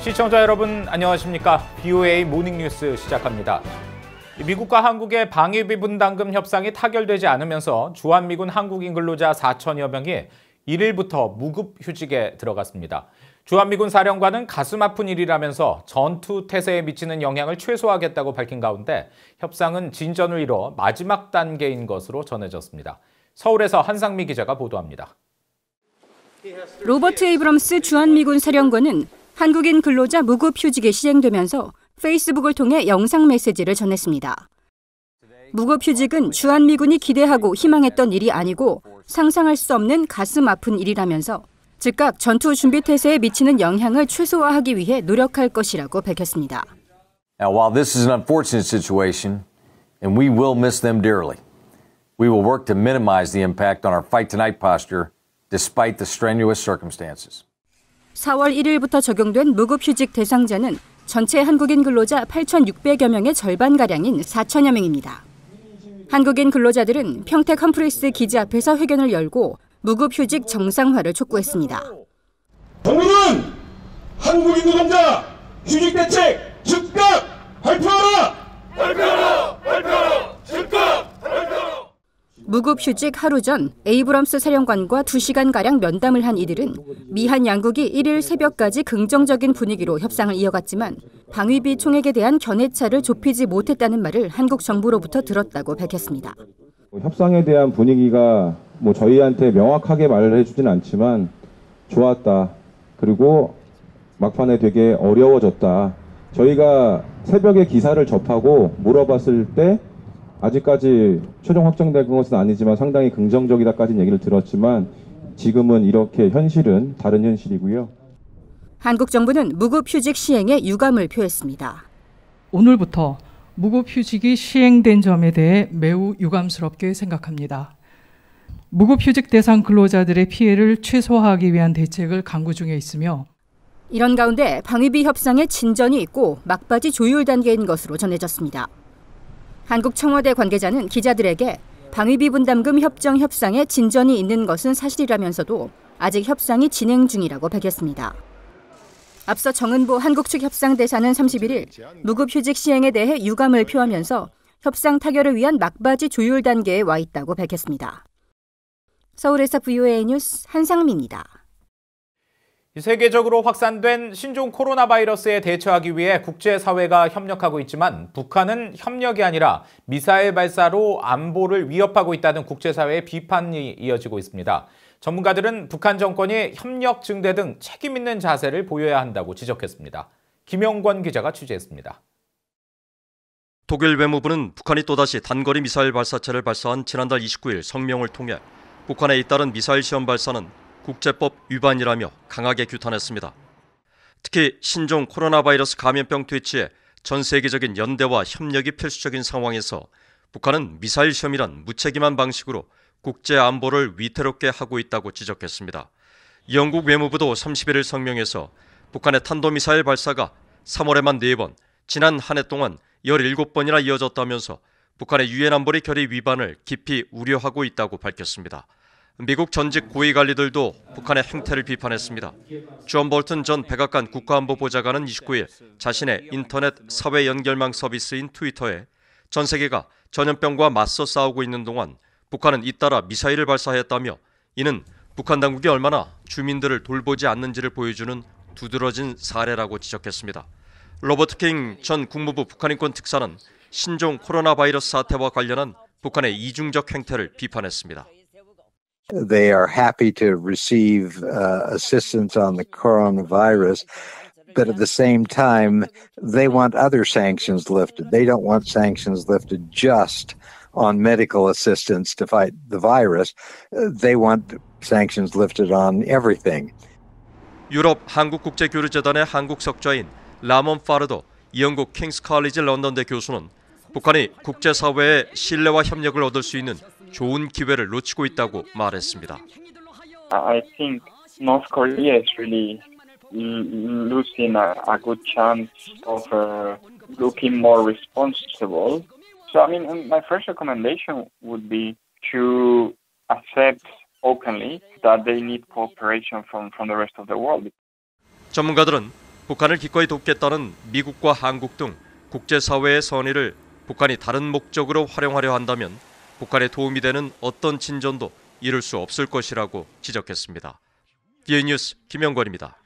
시청자 여러분 안녕하십니까? BOA 모닝뉴스 시작합니다. 미국과 한국의 방위비 분담금 협상이 타결되지 않으면서 주한미군 한국인 근로자 4천여 명이 1일부터 무급휴직에 들어갔습니다. 주한미군 사령관은 가슴 아픈 일이라면서 전투 태세에 미치는 영향을 최소화하겠다고 밝힌 가운데 협상은 진전을 이뤄 마지막 단계인 것으로 전해졌습니다. 서울에서 한상미 기자가 보도합니다. 로버트 에이브럼스 주한미군 사령관은 한국인 근로자 무급휴직이 시행되면서 페이스북을 통해 영상 메시지를 전했습니다. 무급휴직은 주한미군이 기대하고 희망했던 일이 아니고 상상할 수 없는 가슴 아픈 일이라면서 즉각 전투 준비 태세에 미치는 영향을 최소화하기 위해 노력할 것이라고 밝혔습니다. Now, while this is an unfortunate situation, and we will miss them dearly, we will work to minimize the impact on our fight tonight posture, despite the strenuous circumstances. 4월 1일부터 적용된 무급휴직 대상자는 전체 한국인 근로자 8,600여 명의 절반가량인 4천여 명입니다. 한국인 근로자들은 평택 험프리스 기지 앞에서 회견을 열고 무급휴직 정상화를 촉구했습니다. 정부는 한국인 노동자 휴직 대책 즉각 발표하라! 발표하라! 발표하라! 즉각 발표하라! 무급휴직 하루 전 에이브럼스 사령관과 2시간가량 면담을 한 이들은 미한 양국이 1일 새벽까지 긍정적인 분위기로 협상을 이어갔지만 방위비 총액에 대한 견해차를 좁히지 못했다는 말을 한국 정부로부터 들었다고 밝혔습니다. 협상에 대한 분위기가 저희한테 명확하게 말을 해주진 않지만 좋았다. 그리고 막판에 되게 어려워졌다. 저희가 새벽에 기사를 접하고 물어봤을 때 아직까지 최종 확정된 것은 아니지만 상당히 긍정적이다까지는 얘기를 들었지만 지금은 이렇게 현실은 다른 현실이고요. 한국 정부는 무급휴직 시행에 유감을 표했습니다. 오늘부터 무급휴직이 시행된 점에 대해 매우 유감스럽게 생각합니다. 무급휴직 대상 근로자들의 피해를 최소화하기 위한 대책을 강구 중에 있으며 이런 가운데 방위비 협상에 진전이 있고 막바지 조율 단계인 것으로 전해졌습니다. 한국 청와대 관계자는 기자들에게 방위비 분담금 협정 협상에 진전이 있는 것은 사실이라면서도 아직 협상이 진행 중이라고 밝혔습니다. 앞서 정은보 한국 측 협상 대사는 31일 무급휴직 시행에 대해 유감을 표하면서 협상 타결을 위한 막바지 조율 단계에 와 있다고 밝혔습니다. 서울에서 BOA 뉴스 한상미입니다. 세계적으로 확산된 신종 코로나 바이러스에 대처하기 위해 국제사회가 협력하고 있지만 북한은 협력이 아니라 미사일 발사로 안보를 위협하고 있다는 국제사회의 비판이 이어지고 있습니다. 전문가들은 북한 정권이 협력 증대 등 책임 있는 자세를 보여야 한다고 지적했습니다. 김영권 기자가 취재했습니다. 독일 외무부는 북한이 또다시 단거리 미사일 발사체를 발사한 지난달 29일 성명을 통해 북한에 잇따른 미사일 시험 발사는 국제법 위반이라며 강하게 규탄했습니다. 특히 신종 코로나 바이러스 감염병 퇴치에 전 세계적인 연대와 협력이 필수적인 상황에서 북한은 미사일 시험이란 무책임한 방식으로 국제 안보를 위태롭게 하고 있다고 지적했습니다. 영국 외무부도 31일 성명에서 북한의 탄도미사일 발사가 3월에만 4번, 지난 한 해 동안 17번이나 이어졌다면서 북한의 유엔 안보리 결의 위반을 깊이 우려하고 있다고 밝혔습니다. 미국 전직 고위관리들도 북한의 행태를 비판했습니다. 존 볼튼 전 백악관 국가안보보좌관은 29일 자신의 인터넷 사회 연결망 서비스인 트위터에 전 세계가 전염병과 맞서 싸우고 있는 동안 북한은 잇따라 미사일을 발사했다며 이는 북한 당국이 얼마나 주민들을 돌보지 않는지를 보여주는 두드러진 사례라고 지적했습니다. 로버트 킹 전 국무부 북한인권 특사는 신종 코로나 바이러스 사태와 관련한 북한의 이중적 행태를 비판했습니다. They are happy to receive assistance on the coronavirus, but at the same time, they want other sanctions lifted. They don't want sanctions lifted just on medical assistance to fight the virus. They want sanctions lifted on everything. 유럽 한국국제교류재단의 한국 석좌인 라몬 파르도 영국 킹스 칼리지 런던대 교수는 북한이 국제사회의 신뢰와 협력을 얻을 수 있는 좋은 기회를 놓치고 있다고 말했습니다. I think North Korea is really losing a good chance of looking more responsible. So I mean, my first recommendation would be to accept openly that they need cooperation from the rest of the world. 전문가들은 북한을 기꺼이 돕겠다는 미국과 한국 등 국제사회의 선의를 북한이 다른 목적으로 활용하려 한다면 북한에 도움이 되는 어떤 진전도 이룰 수 없을 것이라고 지적했습니다. BA 뉴스 김영권입니다.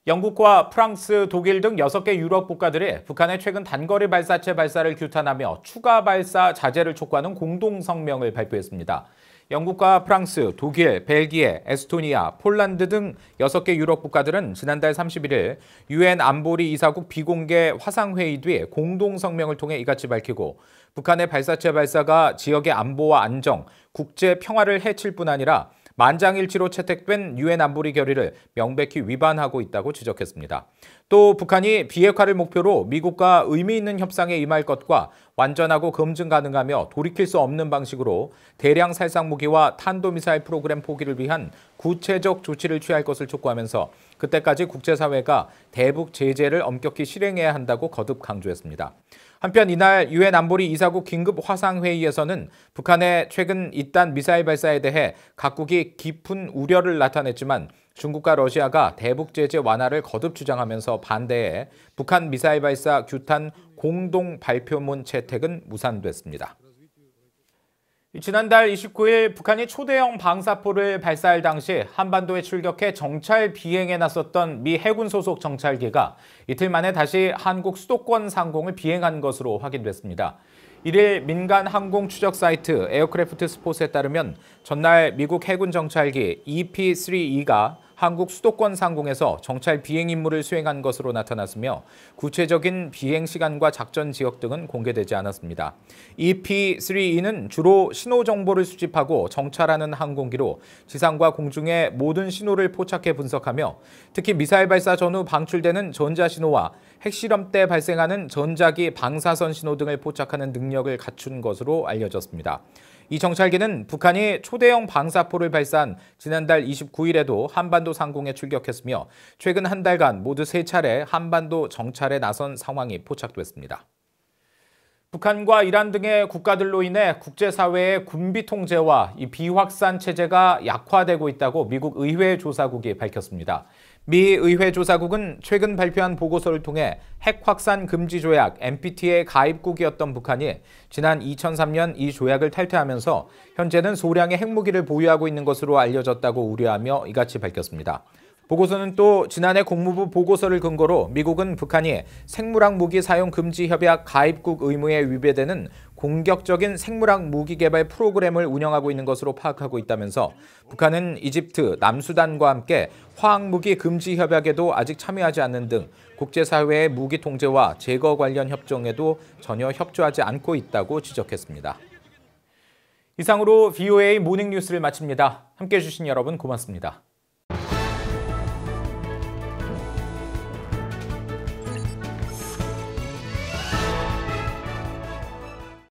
영국과 프랑스, 독일 등 6개 유럽 국가들이 북한의 최근 단거리 발사체 발사를 규탄하며 추가 발사 자제를 촉구하는 공동 성명을 발표했습니다. 영국과 프랑스, 독일, 벨기에, 에스토니아, 폴란드 등 6개 유럽 국가들은 지난달 31일 유엔 안보리 이사국 비공개 화상회의 뒤 공동 성명을 통해 이같이 밝히고 북한의 발사체 발사가 지역의 안보와 안정, 국제 평화를 해칠 뿐 아니라 만장일치로 채택된 유엔 안보리 결의를 명백히 위반하고 있다고 지적했습니다. 또 북한이 비핵화를 목표로 미국과 의미 있는 협상에 임할 것과 완전하고 검증 가능하며 돌이킬 수 없는 방식으로 대량 살상 무기와 탄도미사일 프로그램 포기를 위한 구체적 조치를 취할 것을 촉구하면서 그때까지 국제사회가 대북 제재를 엄격히 실행해야 한다고 거듭 강조했습니다. 한편 이날 유엔 안보리 이사국 긴급 화상회의에서는 북한의 최근 잇단 미사일 발사에 대해 각국이 깊은 우려를 나타냈지만 중국과 러시아가 대북 제재 완화를 거듭 주장하면서 반대해 북한 미사일 발사 규탄 공동 발표문 채택은 무산됐습니다. 지난달 29일 북한이 초대형 방사포를 발사할 당시 한반도에 출격해 정찰 비행에 나섰던 미 해군 소속 정찰기가 이틀 만에 다시 한국 수도권 상공을 비행한 것으로 확인됐습니다. 1일 민간 항공 추적 사이트 에어크래프트 스폿에 따르면 전날 미국 해군 정찰기 EP-3E가 한국 수도권 상공에서 정찰 비행 임무를 수행한 것으로 나타났으며 구체적인 비행 시간과 작전 지역 등은 공개되지 않았습니다. EP-3E는 주로 신호 정보를 수집하고 정찰하는 항공기로 지상과 공중의 모든 신호를 포착해 분석하며 특히 미사일 발사 전후 방출되는 전자신호와 핵실험 때 발생하는 전자기 방사선 신호 등을 포착하는 능력을 갖춘 것으로 알려졌습니다. 이 정찰기는 북한이 초대형 방사포를 발사한 지난달 29일에도 한반도 상공에 출격했으며 최근 한 달간 모두 3차례 한반도 정찰에 나선 상황이 포착됐습니다. 북한과 이란 등의 국가들로 인해 국제사회의 군비 통제와 이 비확산 체제가 약화되고 있다고 미국 의회 조사국이 밝혔습니다. 미 의회 조사국은 최근 발표한 보고서를 통해 핵 확산 금지 조약 NPT의 가입국이었던 북한이 지난 2003년 이 조약을 탈퇴하면서 현재는 소량의 핵무기를 보유하고 있는 것으로 알려졌다고 우려하며 이같이 밝혔습니다. 보고서는 또 지난해 국무부 보고서를 근거로 미국은 북한이 생물학 무기 사용 금지 협약 가입국 의무에 위배되는 공격적인 생물학 무기 개발 프로그램을 운영하고 있는 것으로 파악하고 있다면서 북한은 이집트, 남수단과 함께 화학무기 금지 협약에도 아직 참여하지 않는 등 국제사회의 무기 통제와 제거 관련 협정에도 전혀 협조하지 않고 있다고 지적했습니다. 이상으로 VOA 모닝뉴스를 마칩니다. 함께해 주신 여러분 고맙습니다.